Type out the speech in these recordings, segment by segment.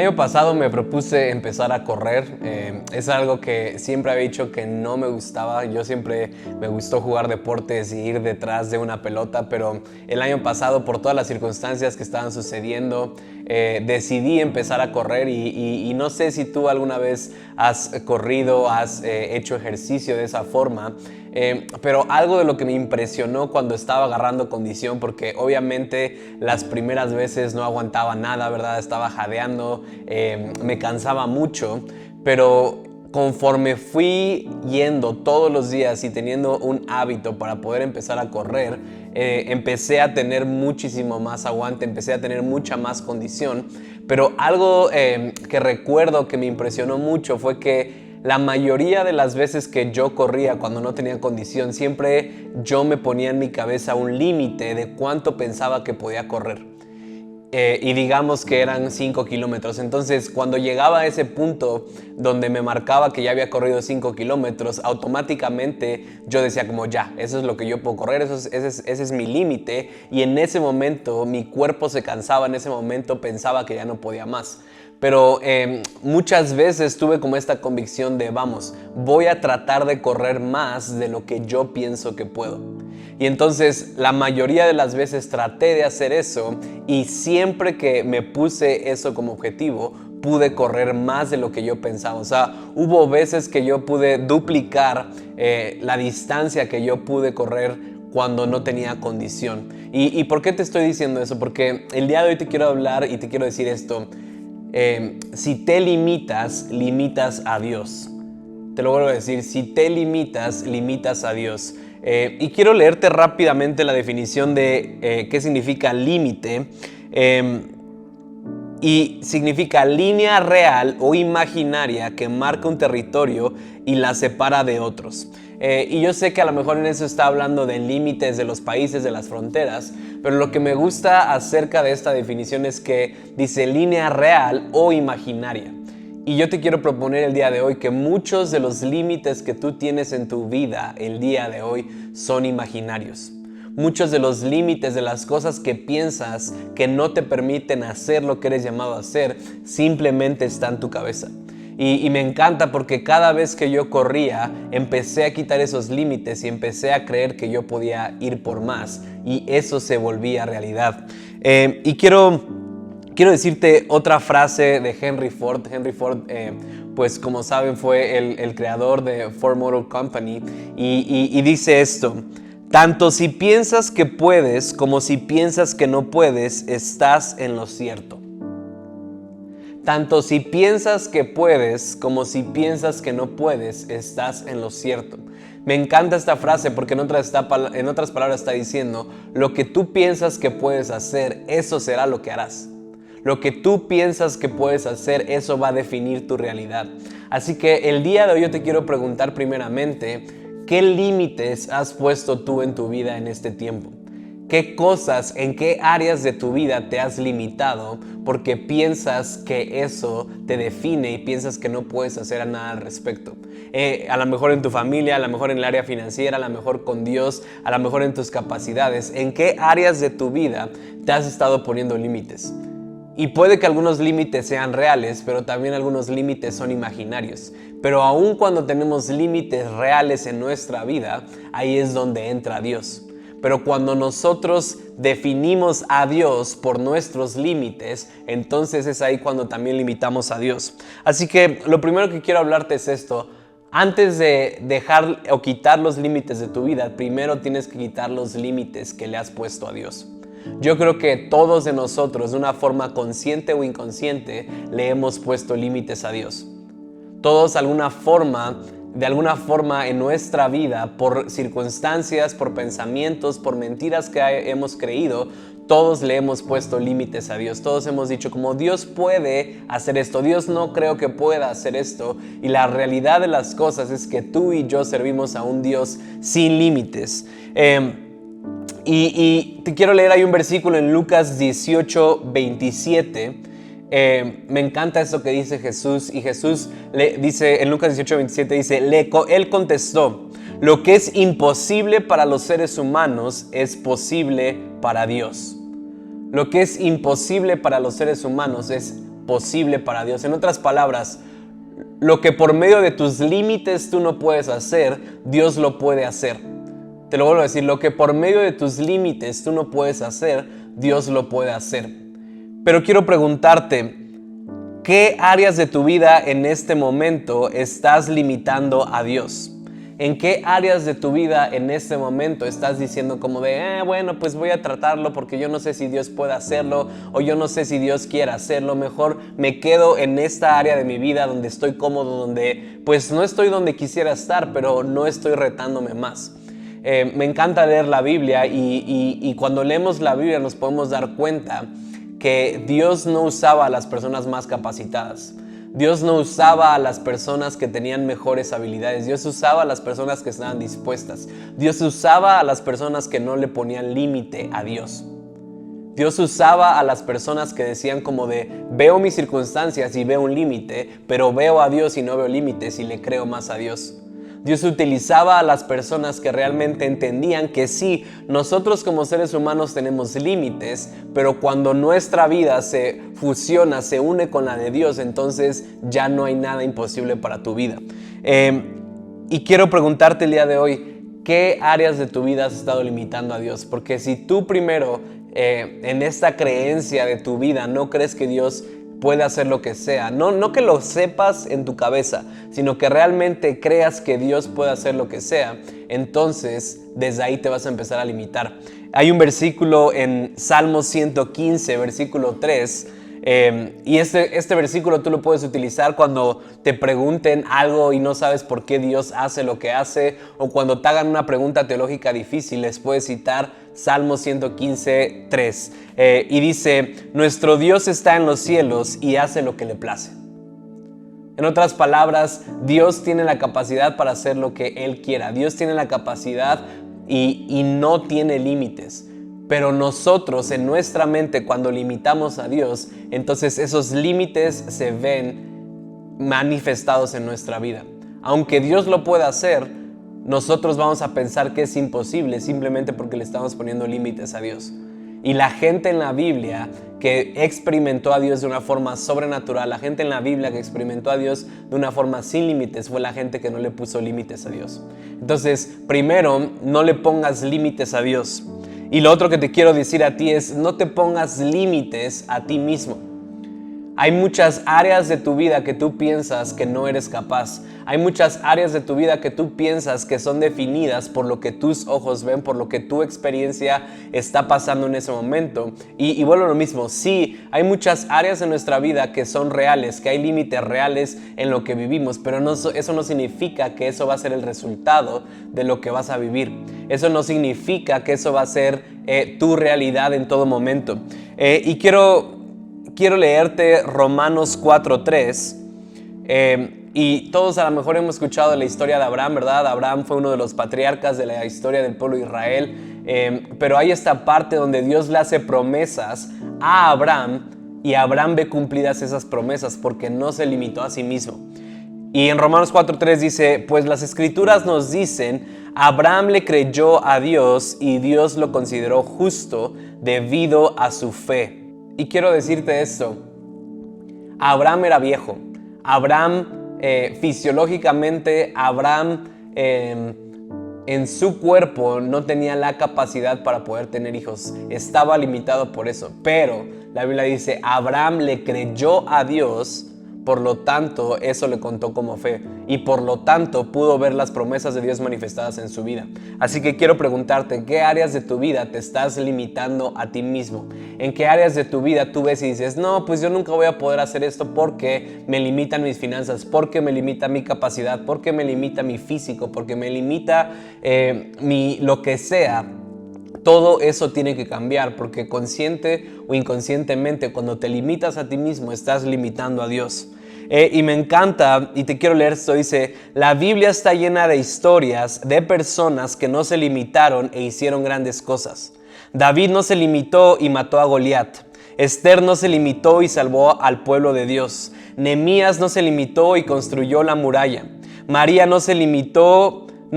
El año pasado me propuse empezar a correr. Es algo que siempre había dicho que no me gustaba. Yo siempre me gustó jugar deportes y ir detrás de una pelota, pero el año pasado, por todas las circunstancias que estaban sucediendo, decidí empezar a correr y no sé si tú alguna vez has corrido, has hecho ejercicio de esa forma. Pero algo de lo que me impresionó cuando estaba agarrando condición, porque obviamente las primeras veces no aguantaba nada, ¿verdad? Estaba jadeando, me cansaba mucho, pero conforme fui yendo todos los días y teniendo un hábito para poder empezar a correr, empecé a tener muchísimo más aguante, empecé a tener mucha más condición. Pero algo que recuerdo que me impresionó mucho fue que la mayoría de las veces que yo corría cuando no tenía condición, siempre yo me ponía en mi cabeza un límite de cuánto pensaba que podía correr. Y digamos que eran 5 kilómetros. Entonces, cuando llegaba a ese punto donde me marcaba que ya había corrido 5 kilómetros, automáticamente yo decía como ya, eso es lo que yo puedo correr, ese es mi límite. Y en ese momento mi cuerpo se cansaba, en ese momento pensaba que ya no podía más. Pero muchas veces tuve como esta convicción de vamos, voy a tratar de correr más de lo que yo pienso que puedo. Y entonces la mayoría de las veces traté de hacer eso y siempre que me puse eso como objetivo, pude correr más de lo que yo pensaba. O sea, hubo veces que yo pude duplicar la distancia que yo pude correr cuando no tenía condición. ¿Y por qué te estoy diciendo eso? Porque el día de hoy te quiero hablar y te quiero decir esto. Si te limitas, limitas a Dios. Te lo vuelvo a decir, si te limitas, limitas a Dios. Y quiero leerte rápidamente la definición de qué significa límite. Y significa línea real o imaginaria que marca un territorio y la separa de otros. Y yo sé que a lo mejor en eso está hablando de límites de los países, de las fronteras, pero lo que me gusta acerca de esta definición es que dice línea real o imaginaria. Y yo te quiero proponer el día de hoy que muchos de los límites que tú tienes en tu vida el día de hoy son imaginarios. Muchos de los límites de las cosas que piensas que no te permiten hacer lo que eres llamado a hacer, simplemente está en tu cabeza. Y me encanta porque cada vez que yo corría, empecé a quitar esos límites y empecé a creer que yo podía ir por más. Y eso se volvía realidad. Y quiero decirte otra frase de Henry Ford. Henry Ford, pues como saben, fue el creador de Ford Motor Company. Y dice esto: tanto si piensas que puedes como si piensas que no puedes, estás en lo cierto. Tanto si piensas que puedes como si piensas que no puedes, estás en lo cierto. Me encanta esta frase porque en otras palabras está diciendo, lo que tú piensas que puedes hacer, eso será lo que harás. Lo que tú piensas que puedes hacer, eso va a definir tu realidad. Así que el día de hoy yo te quiero preguntar primeramente, ¿qué límites has puesto tú en tu vida en este tiempo? ¿Qué cosas, en qué áreas de tu vida te has limitado porque piensas que eso te define y piensas que no puedes hacer nada al respecto? A lo mejor en tu familia, a lo mejor en el área financiera, a lo mejor con Dios, a lo mejor en tus capacidades. ¿En qué áreas de tu vida te has estado poniendo límites? Y puede que algunos límites sean reales, pero también algunos límites son imaginarios. Pero aun cuando tenemos límites reales en nuestra vida, ahí es donde entra Dios. Pero cuando nosotros definimos a Dios por nuestros límites, entonces es ahí cuando también limitamos a Dios. Así que lo primero que quiero hablarte es esto. Antes de dejar o quitar los límites de tu vida, primero tienes que quitar los límites que le has puesto a Dios. Yo creo que todos de nosotros, de una forma consciente o inconsciente, le hemos puesto límites a Dios. Todos de alguna forma en nuestra vida, por circunstancias, por pensamientos, por mentiras que hemos creído, todos le hemos puesto límites a Dios. Todos hemos dicho como Dios puede hacer esto, Dios no creo que pueda hacer esto. Y la realidad de las cosas es que tú y yo servimos a un Dios sin límites. Y te quiero leer ahí un versículo en Lucas 18:27. Me encanta esto que dice Jesús. Y Jesús le dice en Lucas 18:27, dice, él contestó, lo que es imposible para los seres humanos es posible para Dios. Lo que es imposible para los seres humanos es imposible para Dios. En otras palabras, lo que por medio de tus límites tú no puedes hacer, Dios lo puede hacer. Te lo vuelvo a decir, lo que por medio de tus límites tú no puedes hacer, Dios lo puede hacer. Pero quiero preguntarte, ¿qué áreas de tu vida en este momento estás limitando a Dios? ¿En qué áreas de tu vida en este momento estás diciendo como de, bueno, pues voy a tratarlo porque yo no sé si Dios puede hacerlo o yo no sé si Dios quiere hacerlo? Mejor me quedo en esta área de mi vida donde estoy cómodo, donde pues no estoy donde quisiera estar, pero no estoy retándome más. Me encanta leer la Biblia y cuando leemos la Biblia nos podemos dar cuenta que Dios no usaba a las personas más capacitadas. Dios no usaba a las personas que tenían mejores habilidades. Dios usaba a las personas que estaban dispuestas. Dios usaba a las personas que no le ponían límite a Dios. Dios usaba a las personas que decían como de, veo mis circunstancias y veo un límite, pero veo a Dios y no veo límites y le creo más a Dios. Dios utilizaba a las personas que realmente entendían que sí, nosotros como seres humanos tenemos límites, pero cuando nuestra vida se fusiona, se une con la de Dios, entonces ya no hay nada imposible para tu vida. Y quiero preguntarte el día de hoy, ¿qué áreas de tu vida has estado limitando a Dios? Porque si tú primero en esta creencia de tu vida no crees que Dios puede hacer lo que sea, no que lo sepas en tu cabeza, sino que realmente creas que Dios puede hacer lo que sea, entonces desde ahí te vas a empezar a limitar. Hay un versículo en Salmo 115, versículo 3, y este versículo tú lo puedes utilizar cuando te pregunten algo y no sabes por qué Dios hace lo que hace, o cuando te hagan una pregunta teológica difícil, les puedes citar Salmo 115, 3. Y dice, nuestro Dios está en los cielos y hace lo que le place. En otras palabras, Dios tiene la capacidad para hacer lo que Él quiera. Dios tiene la capacidad y no tiene límites. Pero nosotros en nuestra mente, cuando limitamos a Dios, entonces esos límites se ven manifestados en nuestra vida. Aunque Dios lo pueda hacer, nosotros vamos a pensar que es imposible simplemente porque le estamos poniendo límites a Dios. Y la gente en la Biblia que experimentó a Dios de una forma sobrenatural, la gente en la Biblia que experimentó a Dios de una forma sin límites, fue la gente que no le puso límites a Dios. Entonces, primero, no le pongas límites a Dios. Y lo otro que te quiero decir a ti es, no te pongas límites a ti mismo. Hay muchas áreas de tu vida que tú piensas que no eres capaz. Hay muchas áreas de tu vida que tú piensas que son definidas por lo que tus ojos ven, por lo que tu experiencia está pasando en ese momento. Y vuelvo a lo mismo, sí, hay muchas áreas de nuestra vida que son reales, que hay límites reales en lo que vivimos, pero eso no significa que eso va a ser el resultado de lo que vas a vivir. Eso no significa que eso va a ser tu realidad en todo momento. Y quiero leerte Romanos 4:3. Y todos a lo mejor hemos escuchado la historia de Abraham, ¿verdad? Abraham fue uno de los patriarcas de la historia del pueblo de Israel. Pero hay esta parte donde Dios le hace promesas a Abraham y Abraham ve cumplidas esas promesas porque no se limitó a sí mismo. Y en Romanos 4:3 dice, pues las escrituras nos dicen, Abraham le creyó a Dios y Dios lo consideró justo debido a su fe. Y quiero decirte esto, Abraham era viejo, Abraham fisiológicamente, Abraham en su cuerpo no tenía la capacidad para poder tener hijos, estaba limitado por eso, pero la Biblia dice, Abraham le creyó a Dios, por lo tanto eso le contó como fe y por lo tanto pudo ver las promesas de Dios manifestadas en su vida. Así que quiero preguntarte, ¿qué áreas de tu vida te estás limitando a ti mismo? ¿En qué áreas de tu vida tú ves y dices, no, pues yo nunca voy a poder hacer esto porque me limitan mis finanzas, porque me limita mi capacidad, porque me limita mi físico, porque me limita lo que sea? Todo eso tiene que cambiar porque consciente o inconscientemente cuando te limitas a ti mismo estás limitando a Dios. Y me encanta, y te quiero leer esto, dice, la Biblia está llena de historias de personas que no se limitaron e hicieron grandes cosas. David no se limitó y mató a Goliat. Esther no se limitó y salvó al pueblo de Dios. Nehemías no se limitó y construyó la muralla. María no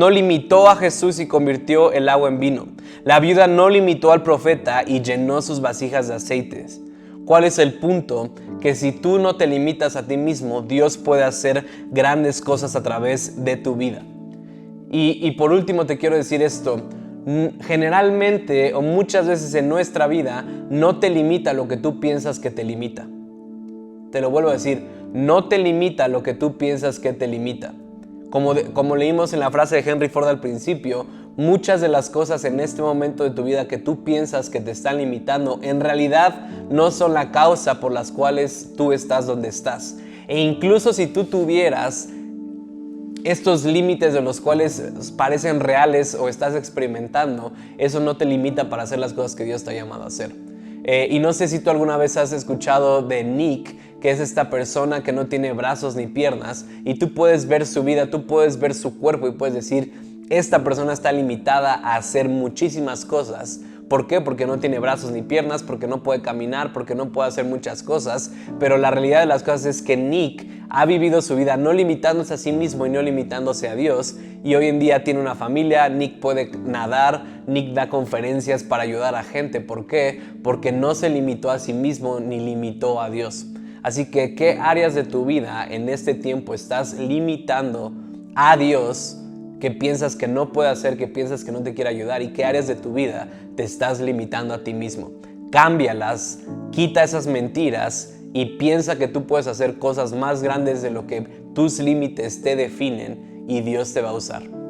limitó a Jesús y convirtió el agua en vino. La viuda no limitó al profeta y llenó sus vasijas de aceites. ¿Cuál es el punto? que si tú no te limitas a ti mismo, Dios puede hacer grandes cosas a través de tu vida. Y por último te quiero decir esto, generalmente o muchas veces en nuestra vida no te limita lo que tú piensas que te limita. Te lo vuelvo a decir, no te limita lo que tú piensas que te limita. Como leímos en la frase de Henry Ford al principio, muchas de las cosas en este momento de tu vida que tú piensas que te están limitando, en realidad no son la causa por las cuales tú estás donde estás. E incluso si tú tuvieras estos límites de los cuales parecen reales o estás experimentando, eso no te limita para hacer las cosas que Dios te ha llamado a hacer. Y no sé si tú alguna vez has escuchado de Nick, que es esta persona que no tiene brazos ni piernas, y tú puedes ver su vida, tú puedes ver su cuerpo y puedes decir, esta persona está limitada a hacer muchísimas cosas. ¿Por qué? Porque no tiene brazos ni piernas, porque no puede caminar, porque no puede hacer muchas cosas. Pero la realidad de las cosas es que Nick ha vivido su vida no limitándose a sí mismo y no limitándose a Dios. Y hoy en día tiene una familia, Nick puede nadar, Nick da conferencias para ayudar a gente. ¿Por qué? Porque no se limitó a sí mismo ni limitó a Dios. Así que, ¿qué áreas de tu vida en este tiempo estás limitando a Dios que piensas que no puede hacer, que piensas que no te quiere ayudar? ¿Y qué áreas de tu vida te estás limitando a ti mismo? Cámbialas, quita esas mentiras y piensa que tú puedes hacer cosas más grandes de lo que tus límites te definen y Dios te va a usar.